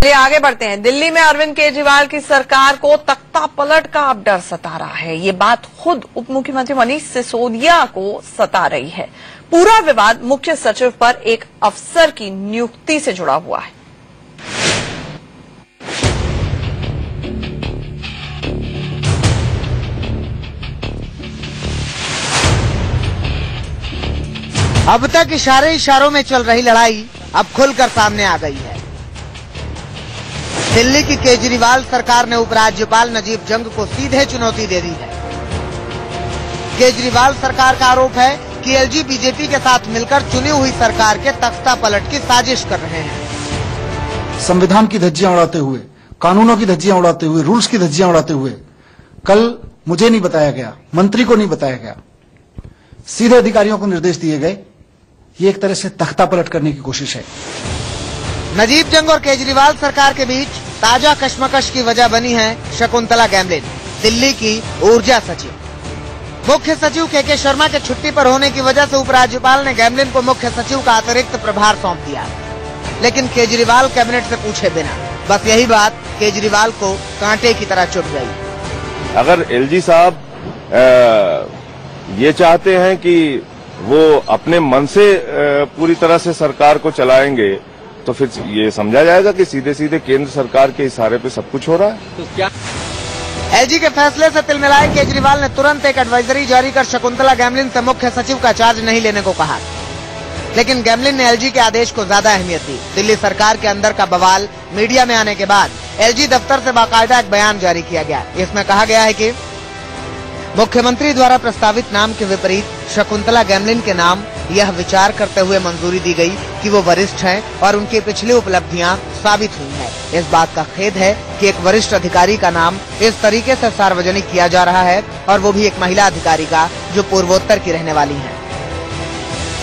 चलिए आगे बढ़ते हैं। दिल्ली में अरविंद केजरीवाल की सरकार को तख्ता पलट का अब डर सता रहा है। ये बात खुद उप मुख्यमंत्री मनीष सिसोदिया को सता रही है। पूरा विवाद मुख्य सचिव पर एक अफसर की नियुक्ति से जुड़ा हुआ है। अब तक इशारों में चल रही लड़ाई अब खुलकर सामने आ गई है। दिल्ली की केजरीवाल सरकार ने उपराज्यपाल नजीब जंग को सीधे चुनौती दे दी है। केजरीवाल सरकार का आरोप है कि एलजी बीजेपी के साथ मिलकर चुनी हुई सरकार के तख्ता पलट की साजिश कर रहे हैं। संविधान की धज्जियां उड़ाते हुए, कानूनों की धज्जियां उड़ाते हुए, रूल्स की धज्जियां उड़ाते हुए, कल मुझे नहीं बताया गया, मंत्री को नहीं बताया गया, सीधे अधिकारियों को निर्देश दिए गए। ये एक तरह से तख्ता पलट करने की कोशिश है। नजीब जंग और केजरीवाल सरकार के बीच ताजा कश्मकश की वजह बनी है शकुंतला गैमलिन, दिल्ली की ऊर्जा सचिव। मुख्य सचिव के शर्मा के छुट्टी पर होने की वजह से उपराज्यपाल ने गैमलिन को मुख्य सचिव का अतिरिक्त प्रभार सौंप दिया, लेकिन केजरीवाल कैबिनेट से पूछे बिना बस यही बात केजरीवाल को कांटे की तरह चुभ गई। अगर एलजी साहब ये चाहते हैं कि वो अपने मन से पूरी तरह से सरकार को चलाएंगे, तो फिर ये समझा जाएगा कि सीधे सीधे केंद्र सरकार के इशारे पे सब कुछ हो रहा है। तो क्या एलजी के फैसले से तिलमिलाए केजरीवाल ने तुरंत एक एडवाइजरी जारी कर शकुंतला गैमलिन से मुख्य सचिव का चार्ज नहीं लेने को कहा, लेकिन गैमलिन ने एलजी के आदेश को ज्यादा अहमियत दी। दिल्ली सरकार के अंदर का बवाल मीडिया में आने के बाद एलजी दफ्तर से बाकायदा एक बयान जारी किया गया। इसमें कहा गया है कि मुख्यमंत्री द्वारा प्रस्तावित नाम के विपरीत शकुंतला गैमलिन के नाम यह विचार करते हुए मंजूरी दी गई कि वो वरिष्ठ हैं और उनकी पिछली उपलब्धियां साबित हुई हैं। इस बात का खेद है कि एक वरिष्ठ अधिकारी का नाम इस तरीके से सार्वजनिक किया जा रहा है, और वो भी एक महिला अधिकारी का जो पूर्वोत्तर की रहने वाली है।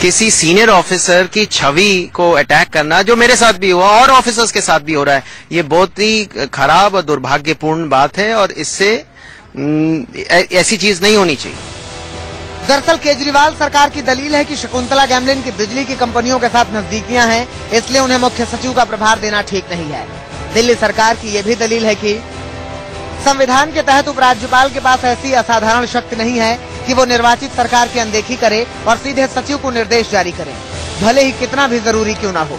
किसी सीनियर ऑफिसर की छवि को अटैक करना, जो मेरे साथ भी हुआ और ऑफिसर्स के साथ भी हो रहा है, ये बहुत ही खराब और दुर्भाग्यपूर्ण बात है और इससे ऐसी चीज नहीं होनी चाहिए। दरअसल केजरीवाल सरकार की दलील है कि शकुंतला गैमलिन की बिजली की कंपनियों के साथ नजदीकियां हैं, इसलिए उन्हें मुख्य सचिव का प्रभार देना ठीक नहीं है। दिल्ली सरकार की यह भी दलील है कि संविधान के तहत उपराज्यपाल के पास ऐसी असाधारण शक्ति नहीं है कि वो निर्वाचित सरकार की अनदेखी करे और सीधे सचिव को निर्देश जारी करे, भले ही कितना भी जरूरी क्यों न हो।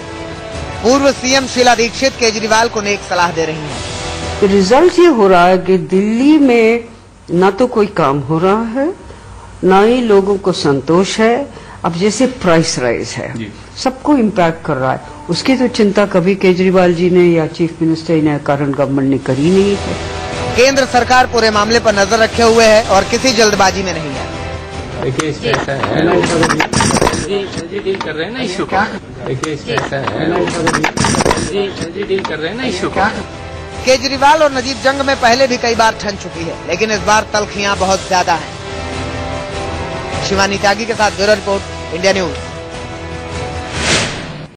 पूर्व सीएम शीला दीक्षित केजरीवाल को नेक सलाह दे रही हैं। रिजल्ट ये हो रहा है कि दिल्ली में ना तो कोई काम हो रहा है, ना ही लोगों को संतोष है। अब जैसे प्राइस राइज है, सबको इम्पैक्ट कर रहा है, उसकी तो चिंता कभी केजरीवाल जी ने या चीफ मिनिस्टर ने, करंट गवर्नमेंट ने करी नहीं है। केंद्र सरकार पूरे मामले पर नजर रखे हुए है और किसी जल्दबाजी में नहीं है। देखिए इसमें ऐसा है, डील कर रहे हैं ना इशू का। देखिए इसमें ऐसा है, डील कर रहे हैं ना इशू का। केजरीवाल और नजीब जंग में पहले भी कई बार ठन चुकी है, लेकिन इस बार तल्खियां बहुत ज्यादा हैं। शिवानी त्यागी के साथ ब्यूरो रिपोर्ट, इंडिया न्यूज।